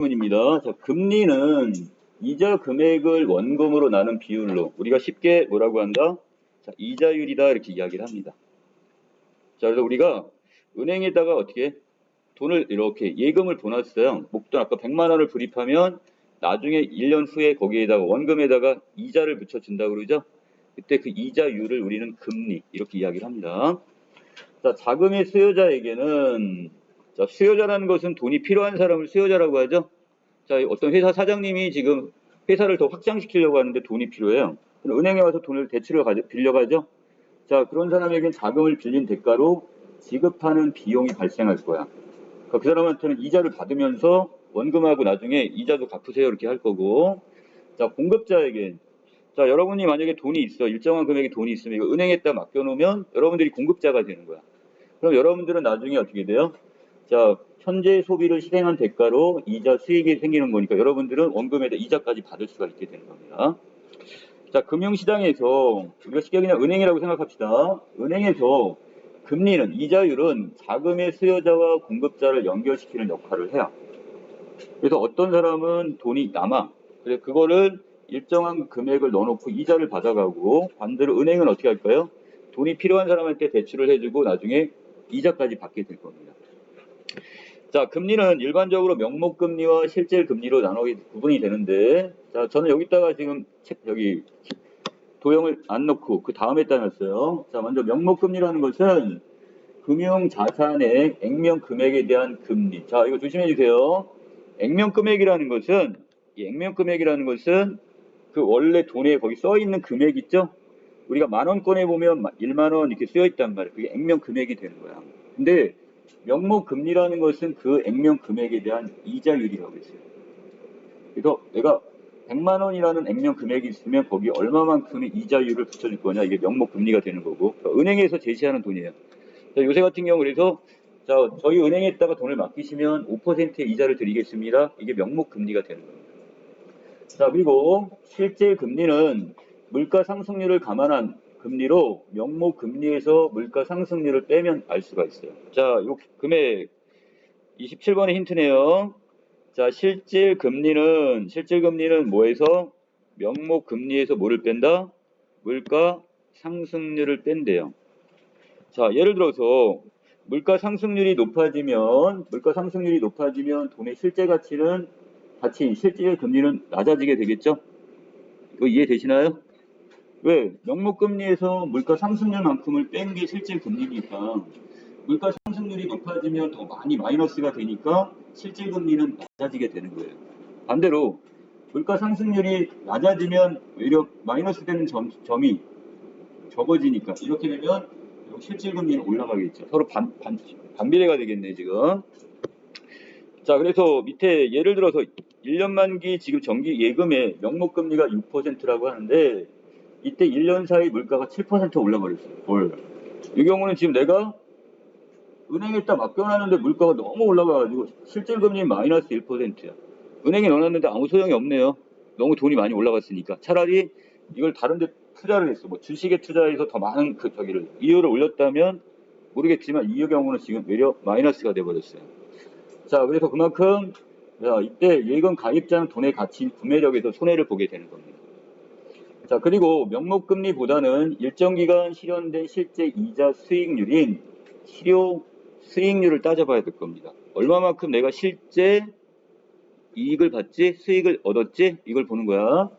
질문입니다. 자, 금리는 이자 금액을 원금으로 나눈 비율로 우리가 쉽게 뭐라고 한다? 자, 이자율이다 이렇게 이야기를 합니다. 자, 그래서 우리가 은행에다가 어떻게 돈을 이렇게 예금을 보냈어요. 목돈 아까 100만 원을 불입하면 나중에 1년 후에 거기에다가 원금에다가 이자를 붙여준다고 그러죠. 그때 그 이자율을 우리는 금리 이렇게 이야기를 합니다. 자, 자금의 수요자에게는 자, 수요자라는 것은 돈이 필요한 사람을 수요자라고 하죠. 자, 어떤 회사 사장님이 지금 회사를 더 확장시키려고 하는데 돈이 필요해요. 은행에 와서 돈을 대출을 빌려가죠. 자, 그런 사람에게는 자금을 빌린 대가로 지급하는 비용이 발생할 거야. 그러니까 그 사람한테는 이자를 받으면서 원금하고 나중에 이자도 갚으세요 이렇게 할 거고. 자, 공급자에게 자, 여러분이 만약에 돈이 있어. 일정한 금액의 돈이 있으면 이거 은행에다 맡겨놓으면 여러분들이 공급자가 되는 거야. 그럼 여러분들은 나중에 어떻게 돼요? 자, 현재 소비를 실행한 대가로 이자 수익이 생기는 거니까 여러분들은 원금에다 이자까지 받을 수가 있게 되는 겁니다. 자, 금융시장에서 우리가 쉽게 그냥 은행이라고 생각합시다. 은행에서 금리는 이자율은 자금의 수요자와 공급자를 연결시키는 역할을 해요. 그래서 어떤 사람은 돈이 남아. 그래서 그거를 일정한 금액을 넣어놓고 이자를 받아가고 반대로 은행은 어떻게 할까요? 돈이 필요한 사람한테 대출을 해주고 나중에 이자까지 받게 될 겁니다. 자, 금리는 일반적으로 명목금리와 실질금리로 구분이 되는데, 자, 저는 여기다가 지금 여기 도형을 안 넣고 그 다음에다 놨어요. 자, 먼저 명목금리라는 것은 금융자산의 액면금액에 대한 금리. 자, 이거 조심해 주세요. 액면금액이라는 것은, 이 액면금액이라는 것은 그 원래 돈에 거기 써 있는 금액 있죠? 우리가 만원권에 보면 1만원 이렇게 쓰여 있단 말이에요. 그게 액면금액이 되는 거야. 근데 명목금리라는 것은 그 액면금액에 대한 이자율이라고 했어요. 그래서 내가 100만 원이라는 액면 금액이 있으면 거기 얼마만큼의 이자율을 붙여줄 거냐 이게 명목금리가 되는 거고 그러니까 은행에서 제시하는 돈이에요. 자, 요새 같은 경우 그래서 자, 저희 은행에다가 돈을 맡기시면 5%의 이자를 드리겠습니다. 이게 명목금리가 되는 겁니다. 자, 그리고 실제 금리는 물가 상승률을 감안한 금리로 명목금리에서 물가 상승률을 빼면 알 수가 있어요. 자, 요 금액 27번의 힌트네요. 자, 실질금리는 뭐에서? 명목금리에서 뭐를 뺀다? 물가 상승률을 뺀대요. 자, 예를 들어서 물가 상승률이 높아지면 돈의 실제 가치인 실질금리는 낮아지게 되겠죠? 이거 이해되시나요? 왜? 명목금리에서 물가 상승률만큼을 뺀 게 실질금리니까 물가 상승률이 높아지면 더 많이 마이너스가 되니까 실질금리는 낮아지게 되는 거예요. 반대로 물가 상승률이 낮아지면 오히려 마이너스 되는 점이 적어지니까 이렇게 되면 실질금리는 올라가겠죠. 서로 반비례가 되겠네 지금. 자, 그래서 밑에 예를 들어서 1년 만기 지금 정기 예금의 명목금리가 6%라고 하는데 이때 1년 사이 물가가 7% 올라버렸어요. 이 경우는 지금 내가 은행에다 맡겨놨는데 물가가 너무 올라가가지고 실질금리 마이너스 1%야. 은행에 넣어놨는데 아무 소용이 없네요. 너무 돈이 많이 올라갔으니까. 차라리 이걸 다른 데 투자를 했어. 뭐 주식에 투자해서 더 많은 이율을 올렸다면 모르겠지만 이 경우는 지금 외려 마이너스가 돼버렸어요. 자, 그래서 그만큼 이때 예금 가입자는 돈의 가치 구매력에서 손해를 보게 되는 겁니다. 자, 그리고 명목금리보다는 일정 기간 실현된 실제 이자 수익률인 실효 수익률을 따져봐야 될 겁니다. 얼마만큼 내가 실제 이익을 받지, 수익을 얻었지, 이걸 보는 거야.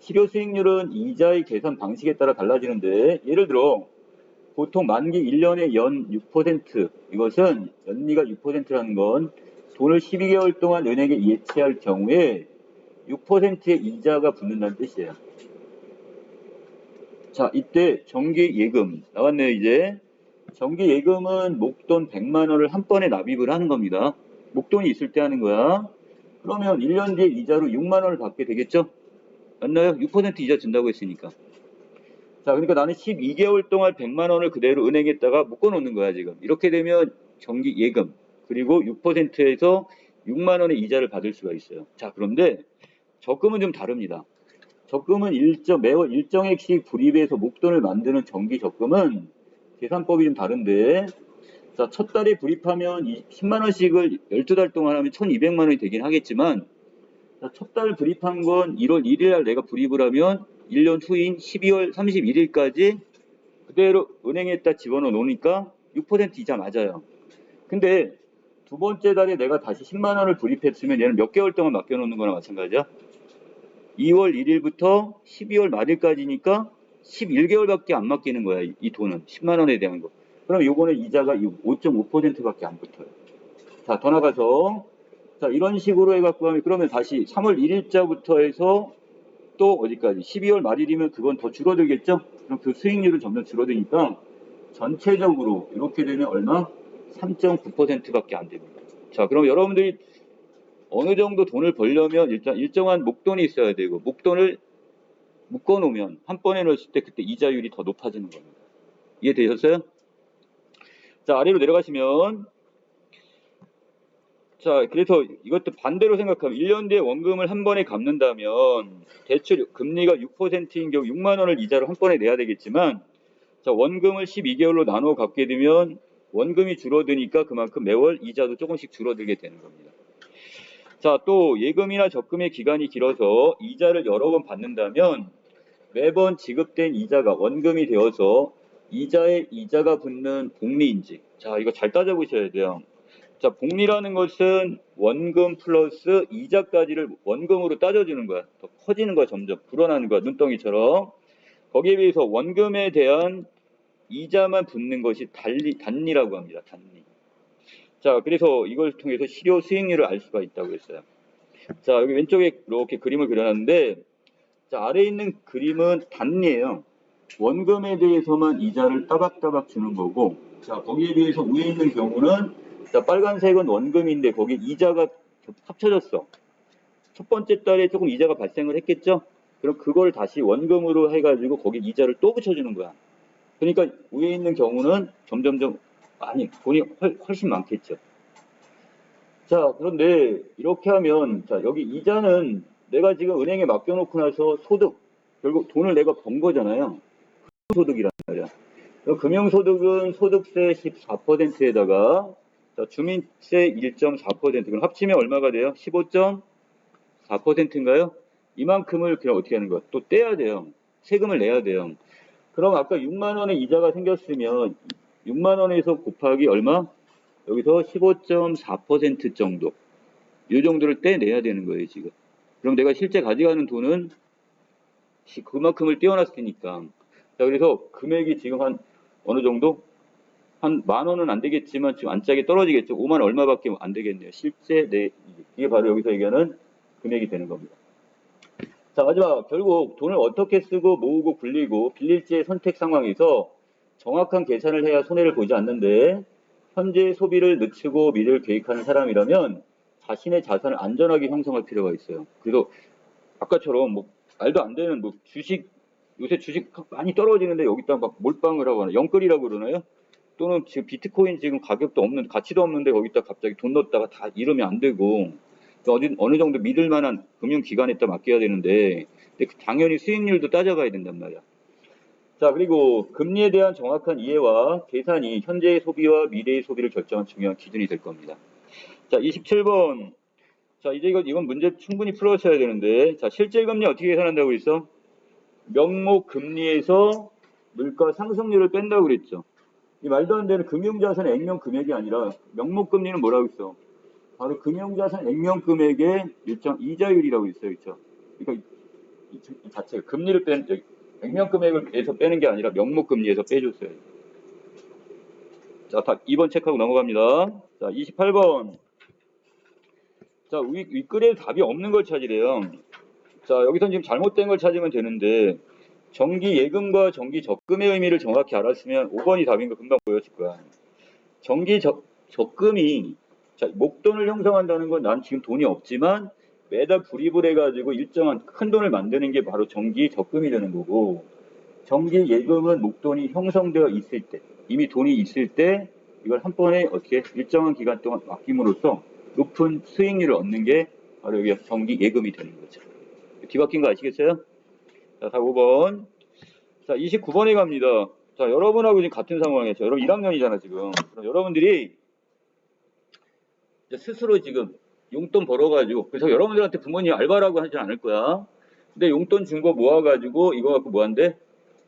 실효 수익률은 이자의 계산 방식에 따라 달라지는데, 예를 들어, 보통 만기 1년에 연 6%, 이것은 연리가 6%라는 건 돈을 12개월 동안 은행에 예치할 경우에 6%의 이자가 붙는다는 뜻이에요. 자, 이때 정기 예금 나왔네요, 이제. 정기 예금은 목돈 100만 원을 한 번에 납입을 하는 겁니다. 목돈이 있을 때 하는 거야. 그러면 1년 뒤에 이자로 6만 원을 받게 되겠죠? 맞나요? 6% 이자 준다고 했으니까. 자, 그러니까 나는 12개월 동안 100만 원을 그대로 은행에다가 묶어 놓는 거야, 지금. 이렇게 되면 정기 예금, 그리고 6%에서 6만 원의 이자를 받을 수가 있어요. 자, 그런데 적금은 좀 다릅니다. 적금은 매월 일정액씩 불입해서 목돈을 만드는 정기 적금은 계산법이 좀 다른데, 자, 첫 달에 불입하면 10만 원씩을 12달 동안 하면 1,200만 원이 되긴 하겠지만, 첫 달 불입한 건 1월 1일 날 내가 불입을 하면 1년 후인 12월 31일까지 그대로 은행에다 집어넣어 놓으니까 6% 이자 맞아요. 근데 두 번째 달에 내가 다시 10만 원을 불입했으면 얘는 몇 개월 동안 맡겨놓는 거나 마찬가지야. 2월 1일부터 12월 말일까지니까 11개월밖에 안 맡기는 거야. 이 돈은 10만 원에 대한 거. 그럼 요거는 이자가 5.5%밖에 안 붙어요. 자, 더 나가서 자, 이런 식으로 해갖고 하면 그러면 다시 3월 1일자부터 해서 또 어디까지 12월 말일이면 그건 더 줄어들겠죠? 그럼 그 수익률은 점점 줄어드니까 전체적으로 이렇게 되면 얼마? 3.9%밖에 안 됩니다. 자, 그럼 여러분들이 어느 정도 돈을 벌려면 일단 일정한 목돈이 있어야 되고 목돈을 묶어놓으면 한 번에 넣었을 때 그때 이자율이 더 높아지는 겁니다. 이해되셨어요? 자, 아래로 내려가시면 자, 그래서 이것도 반대로 생각하면 1년 뒤에 원금을 한 번에 갚는다면 대출 금리가 6%인 경우 6만 원을 이자로 한 번에 내야 되겠지만 자, 원금을 12개월로 나눠 갚게 되면 원금이 줄어드니까 그만큼 매월 이자도 조금씩 줄어들게 되는 겁니다. 자, 또 예금이나 적금의 기간이 길어서 이자를 여러 번 받는다면 매번 지급된 이자가 원금이 되어서 이자에 이자가 붙는 복리인지 자, 이거 잘 따져보셔야 돼요. 자, 복리라는 것은 원금 플러스 이자까지를 원금으로 따져주는 거야. 더 커지는 거야, 점점. 불어나는 거야, 눈덩이처럼. 거기에 비해서 원금에 대한 이자만 붙는 것이 단리라고 합니다, 단리. 자, 그래서 이걸 통해서 실효 수익률을 알 수가 있다고 했어요. 자, 여기 왼쪽에 이렇게 그림을 그려놨는데, 자, 아래에 있는 그림은 단리예요. 원금에 대해서만 이자를 따박따박 주는 거고, 자, 거기에 비해서 위에 있는 경우는, 자, 빨간색은 원금인데, 거기 이자가 합쳐졌어. 첫 번째 달에 조금 이자가 발생을 했겠죠? 그럼 그걸 다시 원금으로 해가지고 거기 이자를 또 붙여주는 거야. 그러니까 위에 있는 경우는 점점점 많이 돈이 훨씬 많겠죠. 자, 그런데 이렇게 하면 자, 여기 이자는 내가 지금 은행에 맡겨놓고 나서 소득 결국 돈을 내가 번 거잖아요. 소득이란 말이야. 금융소득은 소득세 14%에다가 자, 주민세 1.4% 그럼 합치면 얼마가 돼요? 15.4%인가요? 이만큼을 그냥 어떻게 하는 거야? 또 떼야 돼요. 세금을 내야 돼요. 그럼 아까 6만 원의 이자가 생겼으면 6만 원에서 곱하기 얼마? 여기서 15.4% 정도. 이 정도를 떼내야 되는 거예요, 지금. 그럼 내가 실제 가져가는 돈은 그만큼을 떼어놨으니까. 자, 그래서 금액이 지금 한 어느 정도? 한 만 원은 안 되겠지만 지금 안짝이 떨어지겠죠. 5만 얼마밖에 안 되겠네요. 실제 이게 바로 여기서 얘기하는 금액이 되는 겁니다. 자, 마지막 결국 돈을 어떻게 쓰고 모으고 굴리고 빌릴지의 선택 상황에서 정확한 계산을 해야 손해를 보지 않는데 현재 소비를 늦추고 미래를 계획하는 사람이라면 자신의 자산을 안전하게 형성할 필요가 있어요. 그래서 아까처럼 뭐 말도 안 되는 뭐 주식 요새 주식 많이 떨어지는데 여기다 막 몰빵을 하거나 영끌이라고 그러나요? 또는 지금 비트코인 지금 가격도 없는 가치도 없는데 거기다 갑자기 돈 넣었다가 다 잃으면 안 되고 어느 정도 믿을 만한 금융기관에다 맡겨야 되는데 근데 당연히 수익률도 따져가야 된단 말이야. 자, 그리고 금리에 대한 정확한 이해와 계산이 현재의 소비와 미래의 소비를 결정한 중요한 기준이 될 겁니다. 자, 27번. 자, 이제 이건 문제 충분히 풀어셔야 되는데 자, 실질금리 어떻게 계산한다고 그랬어? 명목 금리에서 물가 상승률을 뺀다고 그랬죠. 이 말도 안 되는 금융자산의 액면 금액이 아니라 명목 금리는 뭐라고 했어? 바로 금융자산 액면 금액의 일정 이자율이라고 있어요. 그렇죠? 그러니까 이 자체가 금리를 빼는 액면 금액에서 빼는 게 아니라 명목 금리에서 빼줬어요. 자, 2번 체크하고 넘어갑니다. 자, 28번. 자, 윗글에 답이 없는 걸 찾으래요. 자, 여기서 지금 잘못된 걸 찾으면 되는데 정기 예금과 정기 적금의 의미를 정확히 알았으면 5번이 답인 거 금방 보였을 거야. 정기 적금이 자, 목돈을 형성한다는 건 난 지금 돈이 없지만 매달 불입을 해가지고 일정한 큰 돈을 만드는 게 바로 정기 적금이 되는 거고 정기 예금은 목돈이 형성되어 있을 때 이미 돈이 있을 때 이걸 한 번에 어떻게 일정한 기간 동안 맡김으로써 높은 수익률을 얻는 게 바로 여기 정기 예금이 되는 거죠. 뒤바뀐 거 아시겠어요? 자, 5번. 자, 29번에 갑니다. 자, 여러분하고 지금 같은 상황이에요. 여러분 1학년이잖아, 지금. 그럼 여러분들이 이제 스스로 지금 용돈 벌어가지고, 그래서 여러분들한테 부모님 알바라고 하지 않을 거야. 근데 용돈 준 거 모아가지고, 이거 갖고 뭐 한대?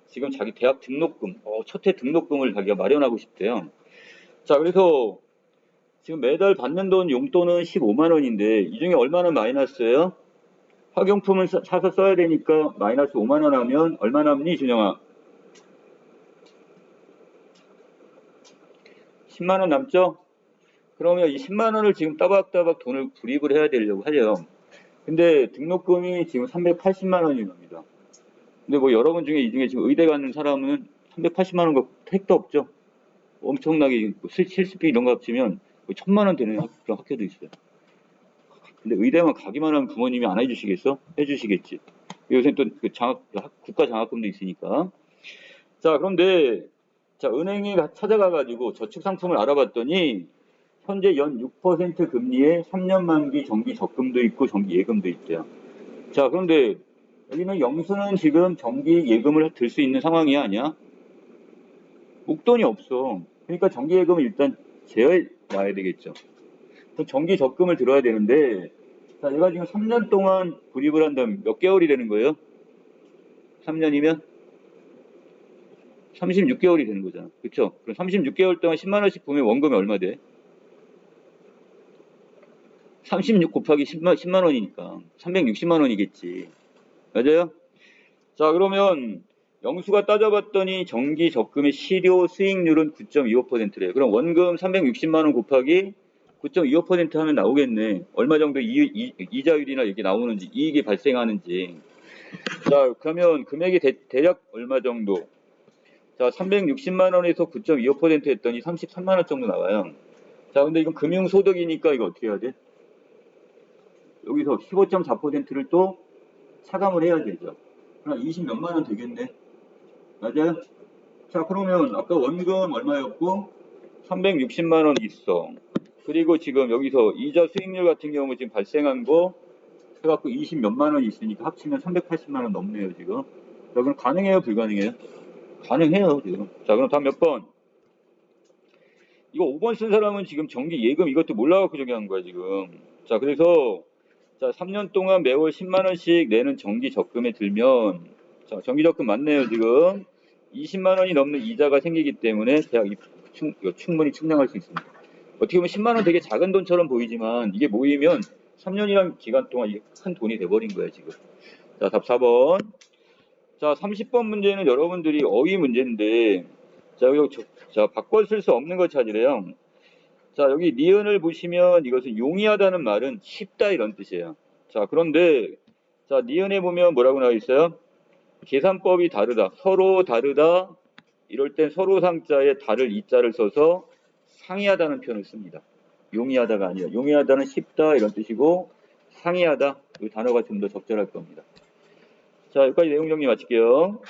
지금 자기 대학 등록금, 첫 해 등록금을 자기가 마련하고 싶대요. 자, 그래서 지금 매달 받는 돈 용돈은 15만 원인데, 이 중에 얼마나 마이너스예요? 학용품을 사서 써야 되니까 마이너스 5만 원 하면 얼마 남니, 준영아? 10만 원 남죠? 그러면 이 10만 원을 지금 따박따박 돈을 불입을 해야 되려고 하죠. 근데 등록금이 지금 380만 원이 납니다. 근데 뭐 여러분 중에 이 중에 지금 의대 가는 사람은 380만 원 갖고 택도 없죠. 엄청나게 실습비 이런 거 합치면 1000만 원 되는 그런 학교도 있어요. 근데 의대만 가기만 하면 부모님이 안 해주시겠어? 해주시겠지. 요새 또 그 국가 장학금도 있으니까. 자, 그런데 자, 은행에 찾아가가지고 저축 상품을 알아봤더니 현재 연 6% 금리에 3년 만기 정기 적금도 있고 정기 예금도 있대요. 자, 그런데 여기는 영수는 지금 정기 예금을 들 수 있는 상황이 아니야? 목돈이 없어. 그러니까 정기 예금을 일단 제어놔야 되겠죠. 그럼 정기 적금을 들어야 되는데, 자, 얘가 지금 3년 동안 구입을 한다면 몇 개월이 되는 거예요? 3년이면 36개월이 되는 거잖아. 그렇죠? 그럼 36개월 동안 10만 원씩 보면 원금이 얼마 돼? 36 곱하기 10만 원이니까 360만 원이겠지. 맞아요? 자, 그러면 영수가 따져봤더니 정기 적금의 실효 수익률은 9.25%래요. 그럼 원금 360만 원 곱하기 9.25% 하면 나오겠네. 얼마 정도 이자율이나 이게 나오는지, 이익이 발생하는지. 자, 그러면 금액이 대략 얼마 정도? 자, 360만 원에서 9.25% 했더니 33만 원 정도 나와요. 자, 근데 이건 금융소득이니까 이거 어떻게 해야 돼? 여기서 15.4%를 또 차감을 해야 되죠. 그럼 20 몇만 원 되겠네. 맞아요? 자, 그러면 아까 원금 얼마였고 360만 원 있어. 그리고 지금 여기서 이자 수익률 같은 경우 지금 발생한 거 해갖고 20 몇만 원 있으니까 합치면 380만 원 넘네요, 지금. 자, 그럼 가능해요, 불가능해요? 가능해요, 지금. 자, 그럼 다음 몇 번? 이거 5번 쓴 사람은 지금 정기 예금 이것도 몰라갖고 저기 한 거야, 지금. 자, 그래서 자, 3년 동안 매월 10만 원씩 내는 정기 적금에 들면 자, 정기 적금 맞네요, 지금. 20만 원이 넘는 이자가 생기기 때문에 대학 충분히 충당할 수 있습니다. 어떻게 보면 10만 원 되게 작은 돈처럼 보이지만 이게 모이면 3년이라는 기간 동안 이게 큰 돈이 돼버린 거예요, 지금. 자, 답 4번. 자, 30번 문제는 여러분들이 어휘 문제인데 자, 여기 자, 바꿔 쓸 수 없는 거 찾으래요. 자, 여기 니은을 보시면 이것은 용이하다는 말은 쉽다 이런 뜻이에요. 자, 그런데 자, 니은에 보면 뭐라고 나와 있어요? 계산법이 다르다. 서로 다르다. 이럴 땐 서로 상자에 다를 이자를 써서 상이하다는 표현을 씁니다. 용이하다가 아니라 용이하다는 쉽다 이런 뜻이고 상이하다 이 단어가 좀 더 적절할 겁니다. 자, 여기까지 내용 정리 마칠게요.